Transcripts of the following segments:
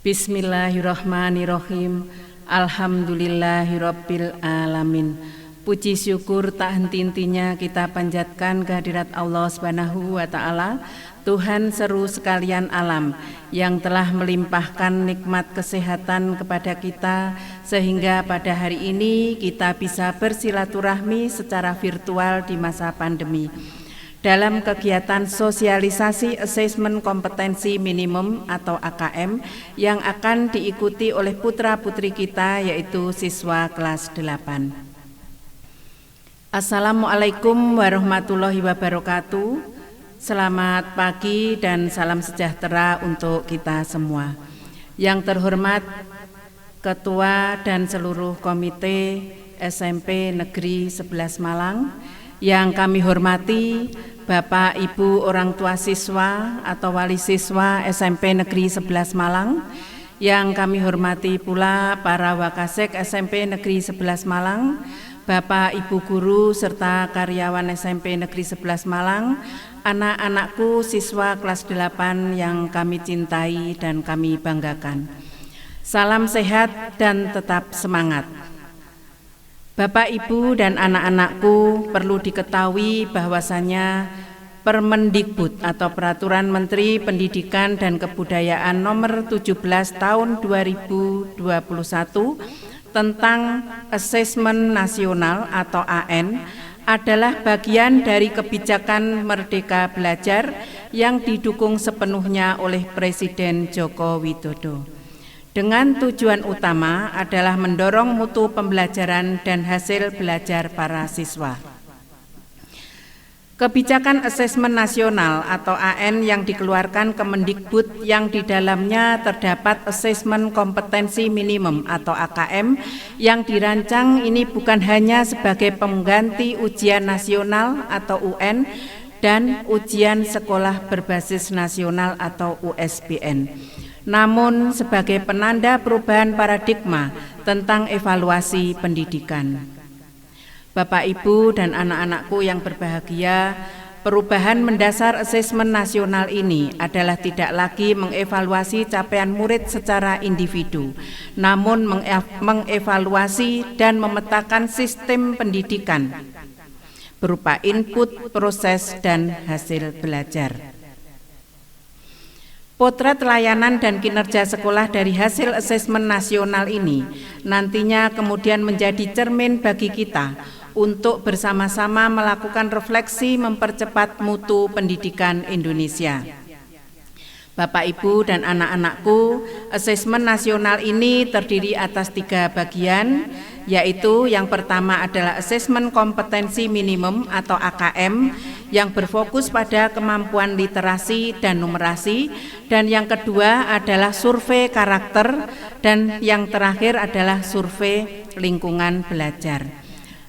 Bismillahirrahmanirrahim. Alhamdulillahirabbil alamin. Puji syukur tak henti-hentinya kita panjatkan kehadirat Allah Subhanahu wa taala, Tuhan seru sekalian alam yang telah melimpahkan nikmat kesehatan kepada kita sehingga pada hari ini kita bisa bersilaturahmi secara virtual di masa pandemi. Dalam kegiatan sosialisasi asesmen kompetensi minimum atau AKM yang akan diikuti oleh putra-putri kita yaitu siswa kelas 8. Assalamualaikum warahmatullahi wabarakatuh. Selamat pagi dan salam sejahtera untuk kita semua. Yang terhormat Ketua dan seluruh Komite SMP Negeri 11 Malang, yang kami hormati Bapak Ibu orang tua siswa atau wali siswa SMP Negeri 11 Malang, yang kami hormati pula para wakasek SMP Negeri 11 Malang, Bapak Ibu guru serta karyawan SMP Negeri 11 Malang, anak-anakku siswa kelas 8 yang kami cintai dan kami banggakan. Salam sehat dan tetap semangat. Bapak, Ibu, dan anak-anakku, perlu diketahui bahwasannya Permendikbud atau Peraturan Menteri Pendidikan dan Kebudayaan Nomor 17 Tahun 2021 tentang Asesmen Nasional atau AN adalah bagian dari kebijakan Merdeka Belajar yang didukung sepenuhnya oleh Presiden Joko Widodo. Dengan tujuan utama adalah mendorong mutu pembelajaran dan hasil belajar para siswa. Kebijakan asesmen nasional atau AN yang dikeluarkan Kemendikbud yang di dalamnya terdapat asesmen kompetensi minimum atau AKM yang dirancang ini bukan hanya sebagai pengganti ujian nasional atau UN dan ujian sekolah berbasis nasional atau USBN, namun sebagai penanda perubahan paradigma tentang evaluasi pendidikan. Bapak, Ibu, dan anak-anakku yang berbahagia, perubahan mendasar asesmen nasional ini adalah tidak lagi mengevaluasi capaian murid secara individu, namun mengevaluasi dan memetakan sistem pendidikan berupa input, proses, dan hasil belajar. Potret layanan dan kinerja sekolah dari hasil asesmen nasional ini nantinya kemudian menjadi cermin bagi kita untuk bersama-sama melakukan refleksi mempercepat mutu pendidikan Indonesia. Bapak, Ibu, dan anak-anakku, asesmen nasional ini terdiri atas 3 bagian, yaitu yang pertama adalah asesmen kompetensi minimum atau AKM yang berfokus pada kemampuan literasi dan numerasi, dan yang kedua adalah survei karakter, dan yang terakhir adalah survei lingkungan belajar.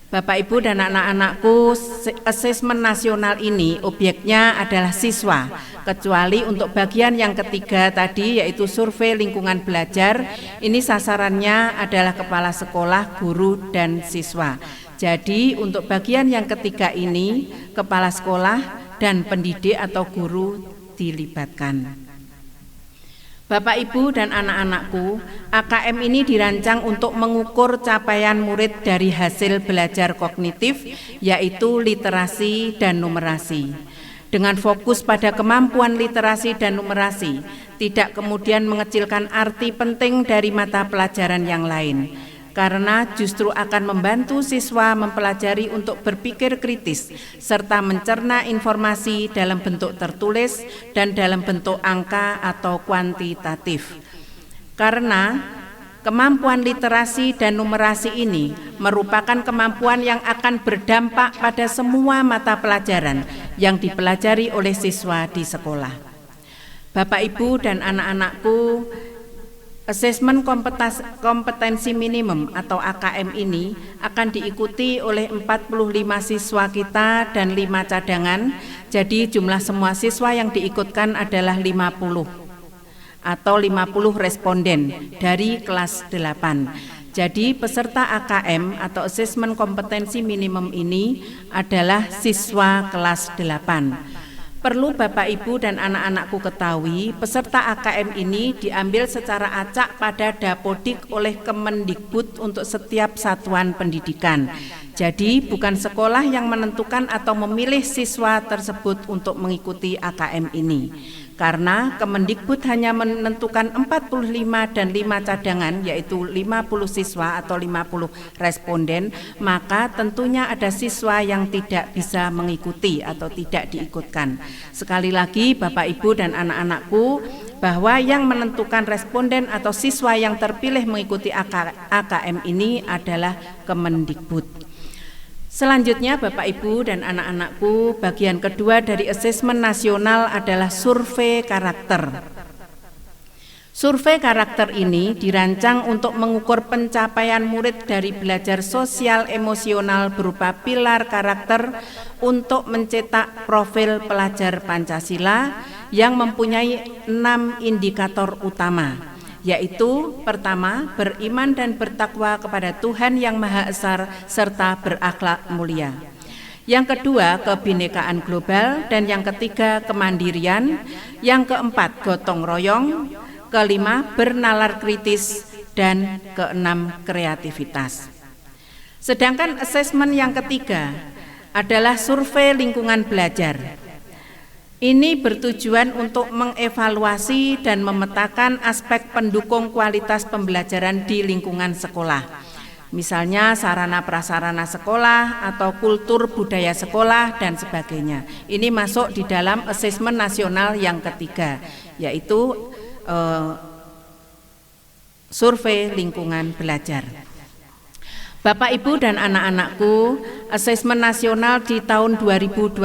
Bapak, Ibu, dan anak-anakku, asesmen nasional ini objeknya adalah siswa, kecuali untuk bagian yang ketiga tadi yaitu survei lingkungan belajar, ini sasarannya adalah kepala sekolah, guru, dan siswa. Jadi untuk bagian yang ketiga ini kepala sekolah dan pendidik atau guru dilibatkan. Bapak, Ibu, dan anak-anakku, AKM ini dirancang untuk mengukur capaian murid dari hasil belajar kognitif, yaitu literasi dan numerasi. Dengan fokus pada kemampuan literasi dan numerasi, tidak kemudian mengecilkan arti penting dari mata pelajaran yang lain, karena justru akan membantu siswa mempelajari untuk berpikir kritis serta mencerna informasi dalam bentuk tertulis dan dalam bentuk angka atau kuantitatif. Karena kemampuan literasi dan numerasi ini merupakan kemampuan yang akan berdampak pada semua mata pelajaran yang dipelajari oleh siswa di sekolah. Bapak, Ibu, dan anak-anakku, asesmen kompetensi minimum atau AKM ini akan diikuti oleh 45 siswa kita dan 5 cadangan. Jadi jumlah semua siswa yang diikutkan adalah 50 atau 50 responden dari kelas 8. Jadi peserta AKM atau asesmen kompetensi minimum ini adalah siswa kelas 8. Perlu Bapak Ibu dan anak-anakku ketahui, peserta AKM ini diambil secara acak pada Dapodik oleh Kemendikbud untuk setiap satuan pendidikan. Jadi bukan sekolah yang menentukan atau memilih siswa tersebut untuk mengikuti AKM ini. Karena Kemendikbud hanya menentukan 45 dan 5 cadangan, yaitu 50 siswa atau 50 responden, maka tentunya ada siswa yang tidak bisa mengikuti atau tidak diikutkan. Sekali lagi Bapak Ibu dan anak-anakku, bahwa yang menentukan responden atau siswa yang terpilih mengikuti AKM ini adalah Kemendikbud. Selanjutnya Bapak Ibu dan anak-anakku, bagian kedua dari asesmen nasional adalah survei karakter. Survei karakter ini dirancang untuk mengukur pencapaian murid dari belajar sosial emosional berupa pilar karakter untuk mencetak profil pelajar Pancasila yang mempunyai 6 indikator utama, yaitu pertama, beriman dan bertakwa kepada Tuhan yang Maha Esa serta berakhlak mulia. Yang kedua, kebinekaan global, dan yang ketiga, kemandirian. Yang keempat, gotong royong. Kelima, bernalar kritis, dan keenam, kreativitas. Sedangkan asesmen yang ketiga adalah survei lingkungan belajar. Ini bertujuan untuk mengevaluasi dan memetakan aspek pendukung kualitas pembelajaran di lingkungan sekolah. Misalnya sarana prasarana sekolah atau kultur budaya sekolah dan sebagainya. Ini masuk di dalam asesmen nasional yang ketiga, yaitu survei lingkungan belajar. Bapak Ibu dan anak-anakku, asesmen nasional di tahun 2021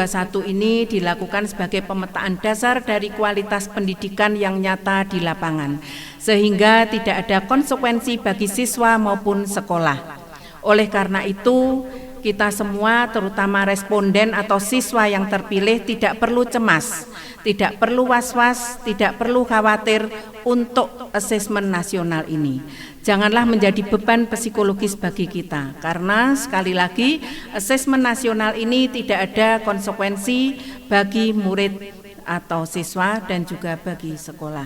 ini dilakukan sebagai pemetaan dasar dari kualitas pendidikan yang nyata di lapangan, sehingga tidak ada konsekuensi bagi siswa maupun sekolah. Oleh karena itu, kita semua, terutama responden atau siswa yang terpilih, tidak perlu cemas, tidak perlu was-was, tidak perlu khawatir untuk asesmen nasional ini. Janganlah menjadi beban psikologis bagi kita, karena sekali lagi asesmen nasional ini tidak ada konsekuensi bagi murid atau siswa dan juga bagi sekolah.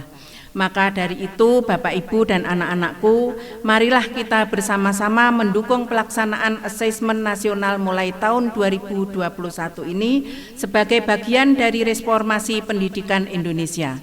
Maka dari itu Bapak Ibu dan anak-anakku, marilah kita bersama-sama mendukung pelaksanaan asesmen nasional mulai tahun 2021 ini sebagai bagian dari reformasi pendidikan Indonesia.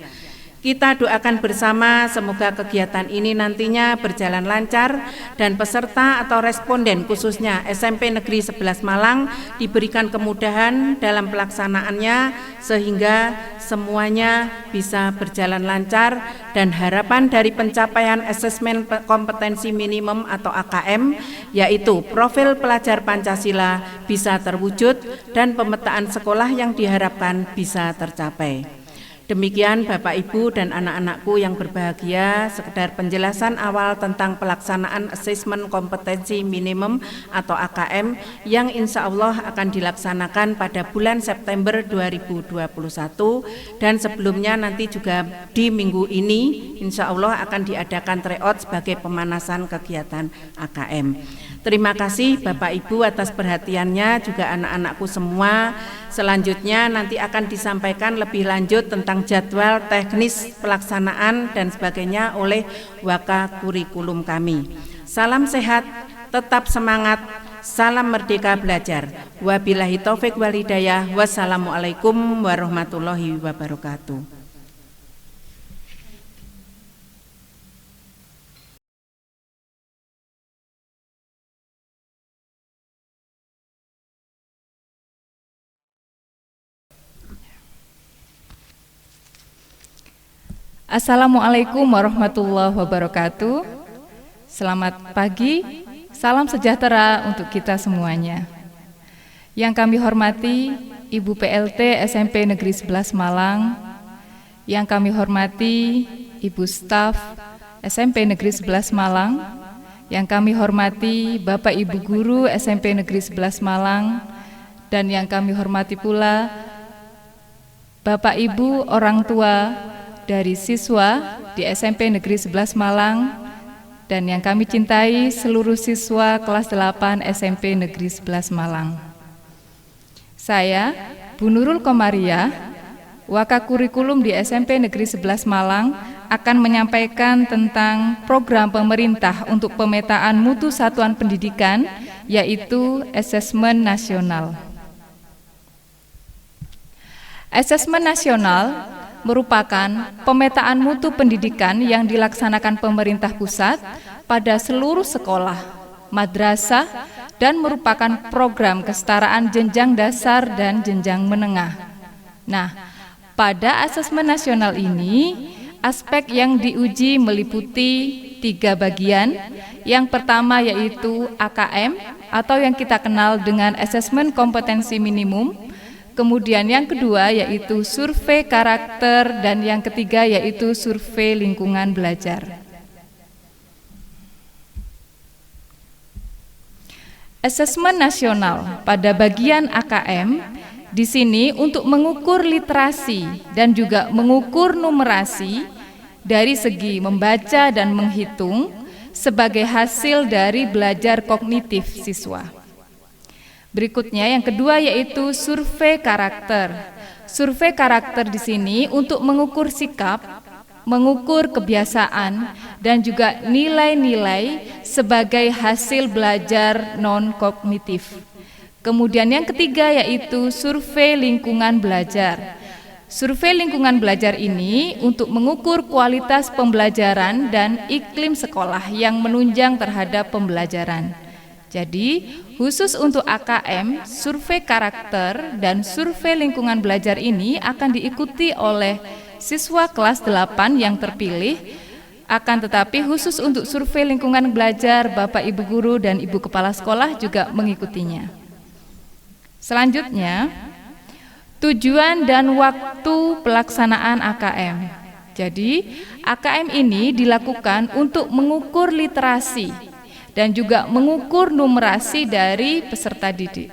Kita doakan bersama semoga kegiatan ini nantinya berjalan lancar dan peserta atau responden khususnya SMP Negeri 11 Malang diberikan kemudahan dalam pelaksanaannya sehingga semuanya bisa berjalan lancar, dan harapan dari pencapaian asesmen kompetensi minimum atau AKM yaitu profil pelajar Pancasila bisa terwujud dan pemetaan sekolah yang diharapkan bisa tercapai. Demikian Bapak Ibu dan anak-anakku yang berbahagia, sekedar penjelasan awal tentang pelaksanaan asesmen kompetensi minimum atau AKM yang insya Allah akan dilaksanakan pada bulan September 2021, dan sebelumnya nanti juga di minggu ini insya Allah akan diadakan tryout sebagai pemanasan kegiatan AKM. Terima kasih Bapak Ibu atas perhatiannya, juga anak-anakku semua. Selanjutnya nanti akan disampaikan lebih lanjut tentang jadwal teknis pelaksanaan dan sebagainya oleh Waka Kurikulum kami. Salam sehat, tetap semangat, salam merdeka belajar. Wabillahi taufik wal hidayah. Wassalamualaikum warahmatullahi wabarakatuh. Assalamualaikum warahmatullahi wabarakatuh. Selamat pagi, salam sejahtera untuk kita semuanya. Yang kami hormati Ibu PLT SMP Negeri 11 Malang, yang kami hormati Ibu Staf SMP Negeri 11 Malang, yang kami hormati Bapak Ibu Guru SMP Negeri 11 Malang, dan yang kami hormati pula Bapak Ibu orang tua dari siswa di SMP Negeri 11 Malang, dan yang kami cintai seluruh siswa kelas 8 SMP Negeri 11 Malang. Saya, Bu Nurul Komariah, Wakakurikulum di SMP Negeri 11 Malang akan menyampaikan tentang program pemerintah untuk pemetaan mutu satuan pendidikan, yaitu Asesmen Nasional. Asesmen nasional merupakan pemetaan mutu pendidikan yang dilaksanakan pemerintah pusat pada seluruh sekolah, madrasah, dan merupakan program kesetaraan jenjang dasar dan jenjang menengah. Nah, pada asesmen nasional ini, aspek yang diuji meliputi 3 bagian. Yang pertama yaitu AKM atau yang kita kenal dengan asesmen kompetensi minimum. Kemudian yang kedua yaitu survei karakter dan yang ketiga yaitu survei lingkungan belajar. Asesmen nasional pada bagian AKM di sini untuk mengukur literasi dan juga mengukur numerasi dari segi membaca dan menghitung sebagai hasil dari belajar kognitif siswa. Berikutnya yang kedua yaitu survei karakter. Survei karakter di sini untuk mengukur sikap, mengukur kebiasaan dan juga nilai-nilai sebagai hasil belajar non-kognitif. Kemudian yang ketiga yaitu survei lingkungan belajar. Survei lingkungan belajar ini untuk mengukur kualitas pembelajaran dan iklim sekolah yang menunjang terhadap pembelajaran. Jadi, khusus untuk AKM, survei karakter dan survei lingkungan belajar ini akan diikuti oleh siswa kelas 8 yang terpilih. Akan tetapi khusus untuk survei lingkungan belajar, Bapak Ibu guru dan Ibu kepala sekolah juga mengikutinya. Selanjutnya, tujuan dan waktu pelaksanaan AKM. Jadi, AKM ini dilakukan untuk mengukur literasi dan juga mengukur numerasi dari peserta didik.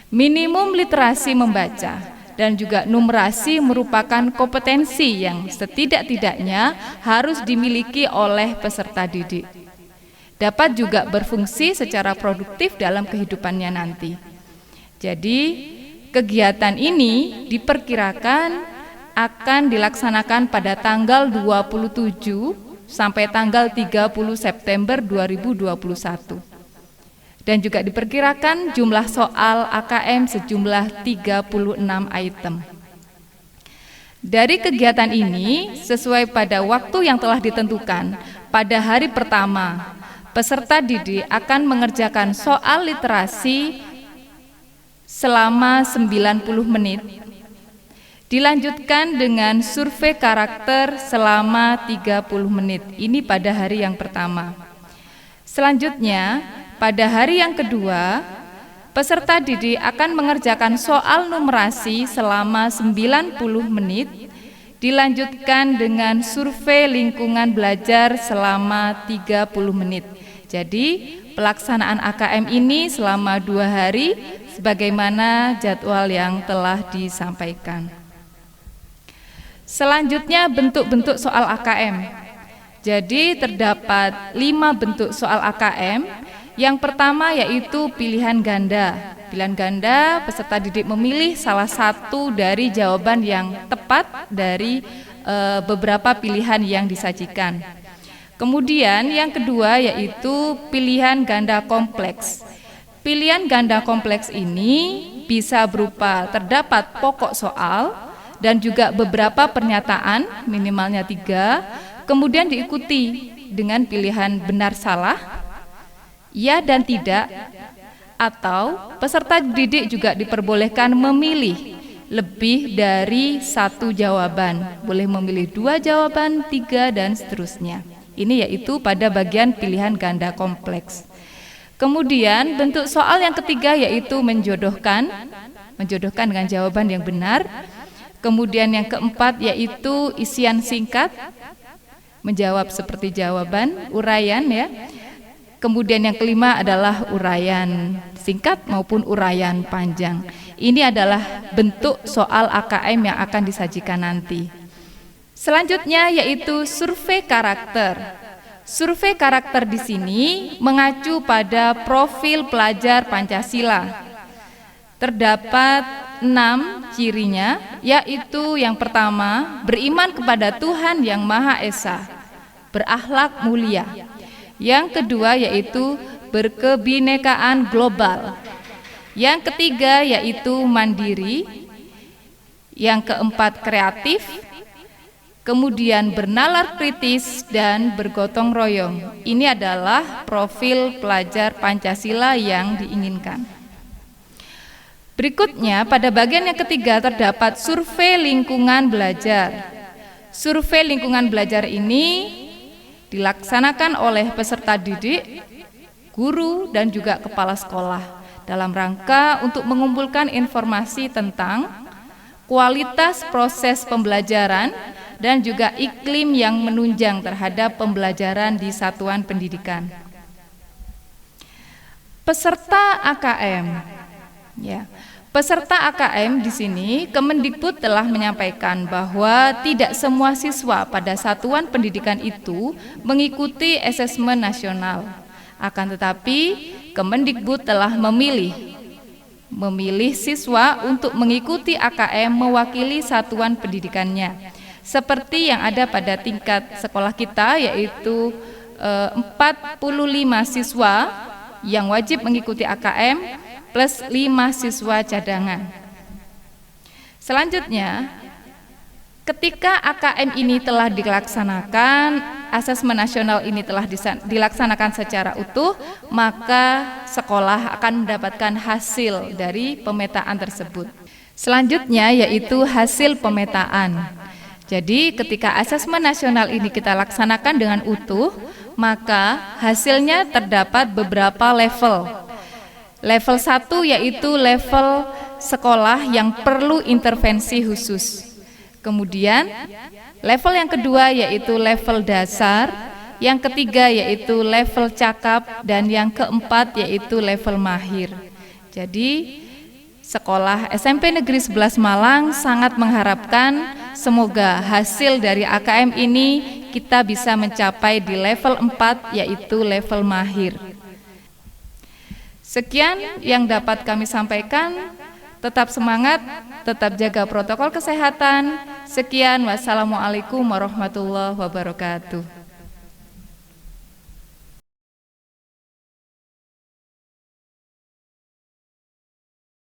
Minimum literasi membaca dan juga numerasi merupakan kompetensi yang setidak-tidaknya harus dimiliki oleh peserta didik. Dapat juga berfungsi secara produktif dalam kehidupannya nanti. Jadi, kegiatan ini diperkirakan akan dilaksanakan pada tanggal 27 sampai tanggal 30 September 2021. Dan juga diperkirakan jumlah soal AKM sejumlah 36 item. Dari kegiatan ini, sesuai pada waktu yang telah ditentukan, pada hari pertama, peserta didik akan mengerjakan soal literasi selama 90 menit, dilanjutkan dengan survei karakter selama 30 menit. Ini pada hari yang pertama. Selanjutnya, pada hari yang kedua, peserta didik akan mengerjakan soal numerasi selama 90 menit, dilanjutkan dengan survei lingkungan belajar selama 30 menit. Jadi, pelaksanaan AKM ini selama 2 hari sebagaimana jadwal yang telah disampaikan. Selanjutnya bentuk-bentuk soal AKM. Jadi terdapat 5 bentuk soal AKM. Yang pertama yaitu pilihan ganda. Pilihan ganda, peserta didik memilih salah satu dari jawaban yang tepat dari beberapa pilihan yang disajikan. Kemudian yang kedua yaitu pilihan ganda kompleks. Pilihan ganda kompleks ini bisa berupa terdapat pokok soal dan juga beberapa pernyataan, minimalnya 3, kemudian diikuti dengan pilihan benar salah, ya dan tidak, atau peserta didik juga diperbolehkan memilih lebih dari 1 jawaban, boleh memilih 2 jawaban, 3, dan seterusnya. Ini yaitu pada bagian pilihan ganda kompleks. Kemudian bentuk soal yang ketiga yaitu menjodohkan dengan jawaban yang benar. Kemudian yang keempat yaitu isian singkat, menjawab seperti jawaban, uraian ya. Kemudian yang kelima adalah uraian singkat maupun uraian panjang. Ini adalah bentuk soal AKM yang akan disajikan nanti. Selanjutnya yaitu survei karakter. Survei karakter di sini mengacu pada profil pelajar Pancasila. Terdapat 6 cirinya, yaitu yang pertama, beriman kepada Tuhan yang Maha Esa, berakhlak mulia. Yang kedua yaitu berkebinekaan global. Yang ketiga yaitu mandiri. Yang keempat kreatif. Kemudian bernalar kritis dan bergotong royong. Ini adalah profil pelajar Pancasila yang diinginkan. Berikutnya, pada bagian yang ketiga terdapat survei lingkungan belajar. Survei lingkungan belajar ini dilaksanakan oleh peserta didik, guru, dan juga kepala sekolah dalam rangka untuk mengumpulkan informasi tentang kualitas proses pembelajaran dan juga iklim yang menunjang terhadap pembelajaran di satuan pendidikan. Peserta AKM, ya. Peserta AKM di sini Kemendikbud telah menyampaikan bahwa tidak semua siswa pada satuan pendidikan itu mengikuti asesmen nasional. Akan tetapi Kemendikbud telah memilih siswa untuk mengikuti AKM mewakili satuan pendidikannya. Seperti yang ada pada tingkat sekolah kita, yaitu 45 siswa yang wajib mengikuti AKM plus 5 siswa cadangan. Selanjutnya, ketika AKM ini telah dilaksanakan, asesmen nasional ini telah dilaksanakan secara utuh, maka sekolah akan mendapatkan hasil dari pemetaan tersebut. Selanjutnya yaitu hasil pemetaan. Jadi ketika asesmen nasional ini kita laksanakan dengan utuh, maka hasilnya terdapat beberapa level. Level 1 yaitu level sekolah yang perlu intervensi khusus. Kemudian level yang kedua yaitu level dasar, yang ketiga yaitu level cakap, dan yang keempat yaitu level mahir. Jadi Sekolah SMP Negeri 11 Malang sangat mengharapkan semoga hasil dari AKM ini kita bisa mencapai di level 4 yaitu level mahir. Sekian yang dapat kami sampaikan. Tetap semangat, tetap jaga protokol kesehatan. Sekian, wassalamualaikum warahmatullahi wabarakatuh.